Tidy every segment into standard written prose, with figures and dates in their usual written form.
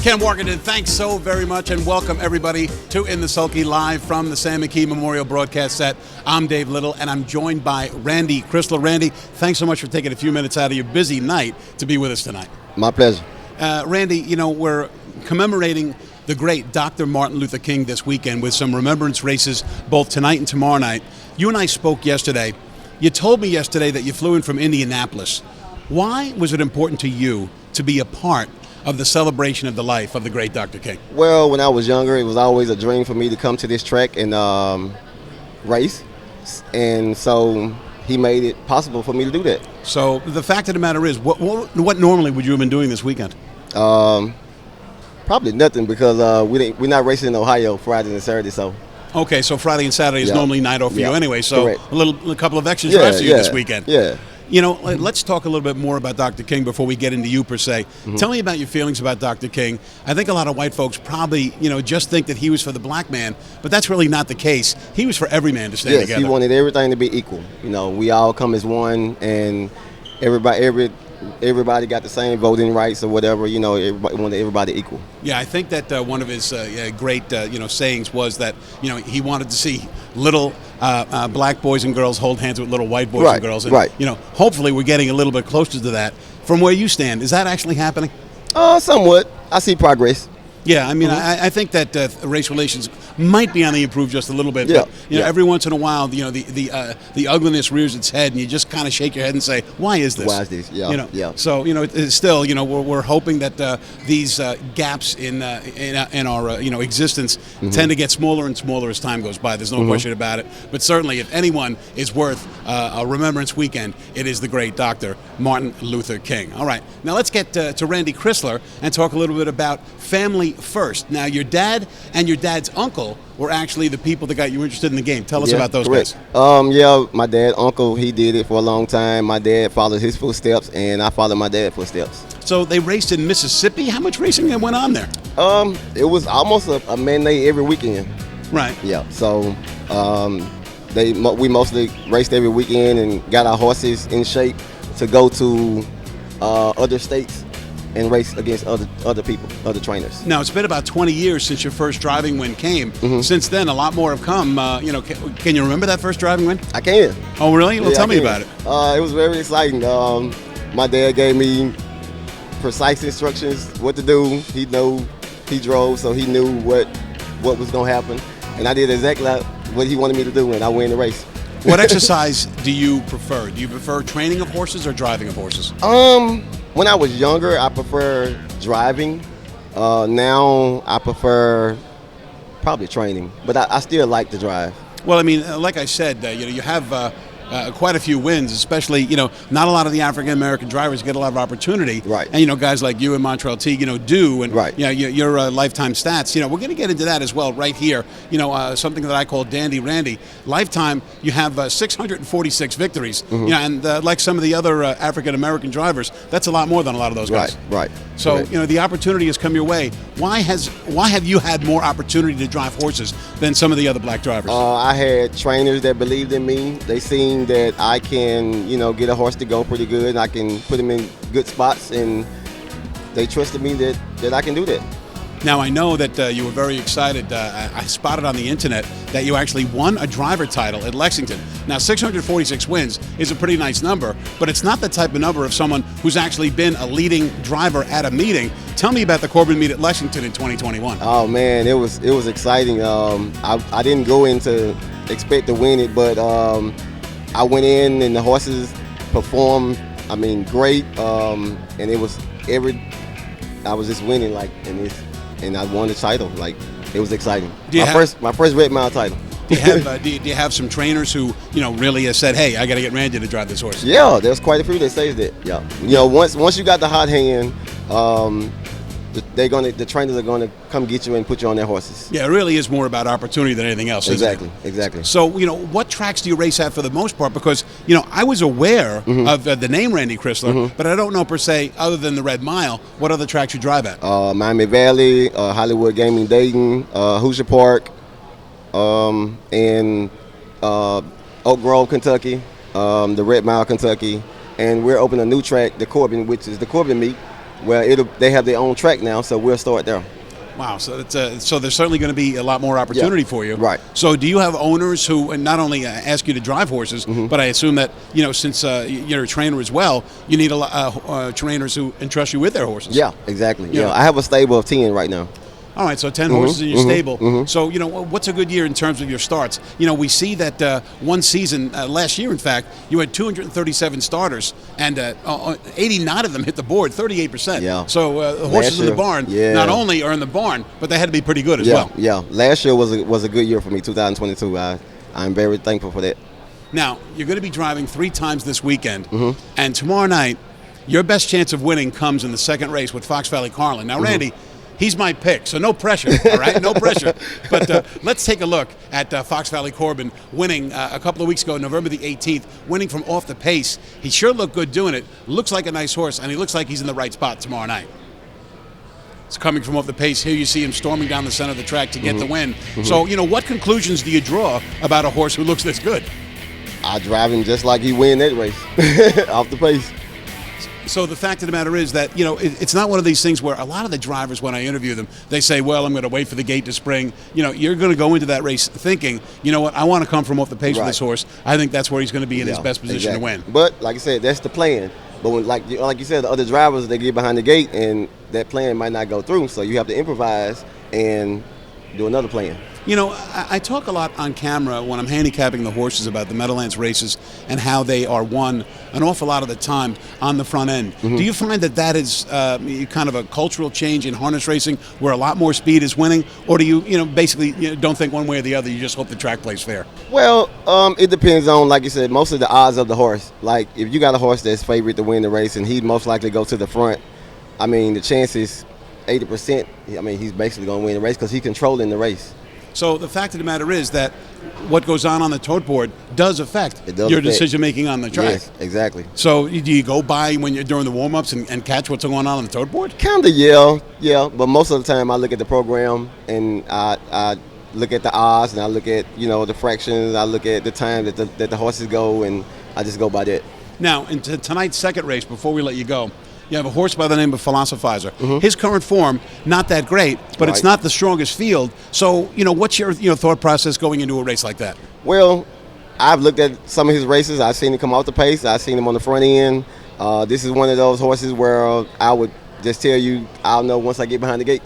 Ken Walkerton, thanks so very much, and welcome everybody to In the Sulky, live from the Sam McKee Memorial Broadcast Set. I'm Dave Little, and I'm joined by Randy Crisler. Randy, thanks so much for taking a few minutes out of your busy night to be with us tonight. My pleasure. Randy, you know, we're commemorating the great Dr. Martin Luther King this weekend with some remembrance races both tonight and tomorrow night. You and I spoke yesterday. You told me yesterday that you flew in from Indianapolis. Why was it important to you to be a part of the celebration of the life of the great Dr. King? Well, when I was younger, it was always a dream for me to come to this track and race. And so he made it possible for me to do that. So the fact of the matter is, what normally would you have been doing this weekend? Probably nothing, because we're not racing in Ohio Friday and Saturday. So okay, so Friday and Saturday is normally night off for you anyway. So correct. a couple of extras rest for you this weekend. Yeah. You know, let's talk a little bit more about Dr. King before we get into you per se. Mm-hmm. Tell me about your feelings about Dr. King. I think a lot of white folks probably, just think that he was for the black man, but that's really not the case. He was for every man to stand together. Yes, he wanted everything to be equal. We all come as one, and everybody got the same voting rights or whatever. Everybody wanted everybody equal. Yeah, I think that one of his great sayings was that he wanted to see little black boys and girls hold hands with little white boys and girls. And, hopefully we're getting a little bit closer to that. From where you stand, is that actually happening? Somewhat. I see progress. Yeah, I mean, I think that race relations might be on the improve just a little bit. But, every once in a while, the ugliness rears its head, and you just kind of shake your head and say, "Why is this? Why is this?" Yeah. So it's still, we're hoping that these gaps in our existence tend to get smaller and smaller as time goes by. There's no question about it. But certainly, if anyone is worth a Remembrance Weekend, it is the great Dr. Martin Luther King. All right, now let's get to Randy Crisler and talk a little bit about family first. Now, your dad and your dad's uncle were actually the people that got you interested in the game. Tell us about those guys. My dad, uncle, he did it for a long time. My dad followed his footsteps, and I followed my dad's footsteps. So they raced in Mississippi? How much racing went on there? It was almost a matinee every weekend. Right. Yeah, so we mostly raced every weekend and got our horses in shape to go to other states and race against other people, other trainers. Now, it's been about 20 years since your first driving win came. Mm-hmm. Since then, a lot more have come. Can you remember that first driving win? I can. Oh, really? Well, tell me about it. It was very exciting. My dad gave me precise instructions what to do. He drove, so he knew what was going to happen. And I did exactly what he wanted me to do, and I win the race. What exercise do you prefer? Do you prefer training of horses or driving of horses? When I was younger, I prefer driving. Now I prefer probably training, but I still like to drive. Well, I mean, like I said, you have quite a few wins, especially, not a lot of the African-American drivers get a lot of opportunity. Right. And, guys like you and Montreal Teague, do. And, right. Your lifetime stats, we're going to get into that as well right here. Something that I call Dandy Randy. Lifetime, you have 646 victories. Mm-hmm. And like some of the other African-American drivers, that's a lot more than a lot of those guys. Right. So, the opportunity has come your way. Why have you had more opportunity to drive horses than some of the other black drivers? I had trainers that believed in me. They seen that I can, get a horse to go pretty good, and I can put him in good spots, and they trusted me that I can do that. Now, I know that you were very excited. I spotted on the internet that you actually won a driver title at Lexington. Now, 646 wins is a pretty nice number, but it's not the type of number of someone who's actually been a leading driver at a meeting. Tell me about the Corbin meet at Lexington in 2021. Oh, man, it was exciting. I didn't go in to expect to win it, but I went in and the horses performed, great, and it was I was just winning, and I won the title. It was exciting. My first red mile title. Do you have some trainers who really said, "Hey, I got to get Randy to drive this horse"? Yeah, there's quite a few that says that. Yeah, once you got the hot hand, the trainers are gonna come get you and put you on their horses. Yeah, it really is more about opportunity than anything else. Exactly. So, what tracks do you race at for the most part? Because, I was aware of the name Randy Crisler, but I don't know per se, other than the Red Mile, what other tracks you drive at. Miami Valley, Hollywood Gaming Dayton, Hoosier Park, and Oak Grove, Kentucky, the Red Mile, Kentucky, and we're opening a new track, the Corbin, which is the Corbin meet. Well, they have their own track now, so we'll start there. Wow, so so there's certainly going to be a lot more opportunity for you. Right. So do you have owners who not only ask you to drive horses, but I assume that since you're a trainer as well, you need a lot trainers who entrust you with their horses. Yeah, exactly. Yeah. I have a stable of 10 right now. All right, so 10 horses in your stable. So, what's a good year in terms of your starts? We see that one season, last year, in fact, you had 237 starters, and 89 of them hit the board, 38%. Yeah. So the horses in the barn not only are in the barn, but they had to be pretty good as well. Yeah, last year was a good year for me, 2022. I'm very thankful for that. Now, you're going to be driving 3 times this weekend, and tomorrow night, your best chance of winning comes in the second race with Fox Valley Carlin. Now, Randy, he's my pick, so no pressure, all right? No pressure. But let's take a look at Fox Valley Corbin winning a couple of weeks ago, November the 18th, winning from off the pace. He sure looked good doing it. Looks like a nice horse, and he looks like he's in the right spot tomorrow night. It's coming from off the pace. Here you see him storming down the center of the track to get the win. So, what conclusions do you draw about a horse who looks this good? I drive him just like he win that race, off the pace. So the fact of the matter is that, it's not one of these things where a lot of the drivers, when I interview them, they say, well, I'm going to wait for the gate to spring. You're going to go into that race thinking, you know what, I want to come from off the pace with this horse. I think that's where he's going to be in his best position to win. But like I said, that's the plan. But when, like you said, the other drivers, they get behind the gate and that plan might not go through. So you have to improvise and do another plan. I talk a lot on camera when I'm handicapping the horses about the Meadowlands races and how they are won an awful lot of the time on the front end. Do you find that is kind of a cultural change in harness racing where a lot more speed is winning? Or do you, basically don't think one way or the other, you just hope the track plays fair? Well, it depends on, like you said, most of the odds of the horse. Like, if you got a horse that's favored to win the race and he'd most likely go to the front, the chances, 80%, he's basically going to win the race because he's controlling the race. So the fact of the matter is that what goes on the tote board does affect your decision-making on the track. Yes, exactly. So do you go by when you're during the warm-ups and catch what's going on the tote board? Kind of, yeah. But most of the time I look at the program and I look at the odds and I look at, the fractions. I look at the time that the horses go and I just go by that. Now, in tonight's second race, before we let you go, you have a horse by the name of Philosophizer. His current form, not that great, but it's not the strongest field. So, what's your thought process going into a race like that? Well, I've looked at some of his races. I've seen him come off the pace. I've seen him on the front end. This is one of those horses where I would just tell you, I'll know once I get behind the gate.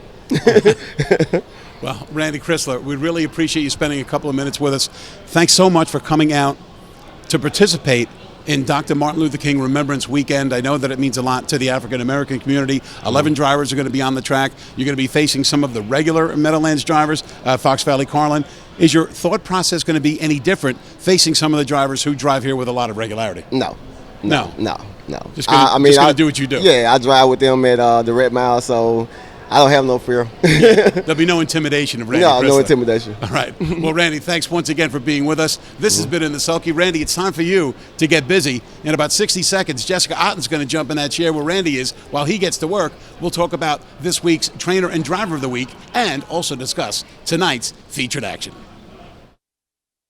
Well, Randy Crisler, we really appreciate you spending a couple of minutes with us. Thanks so much for coming out to participate in Dr. Martin Luther King Remembrance Weekend. I know that it means a lot to the African-American community. 11 drivers are going to be on the track. You're going to be facing some of the regular Meadowlands drivers, Fox Valley Carlin. Is your thought process going to be any different facing some of the drivers who drive here with a lot of regularity? No. Just going to do what you do. Yeah, I drive with them at the Red Mile, so I don't have no fear. There'll be no intimidation of Randy Crisler. No intimidation. All right. Well, Randy, thanks once again for being with us. This has been In the Sulky. Randy, it's time for you to get busy. In about 60 seconds, Jessica Otten's going to jump in that chair where Randy is while he gets to work. We'll talk about this week's Trainer and Driver of the Week and also discuss tonight's featured action.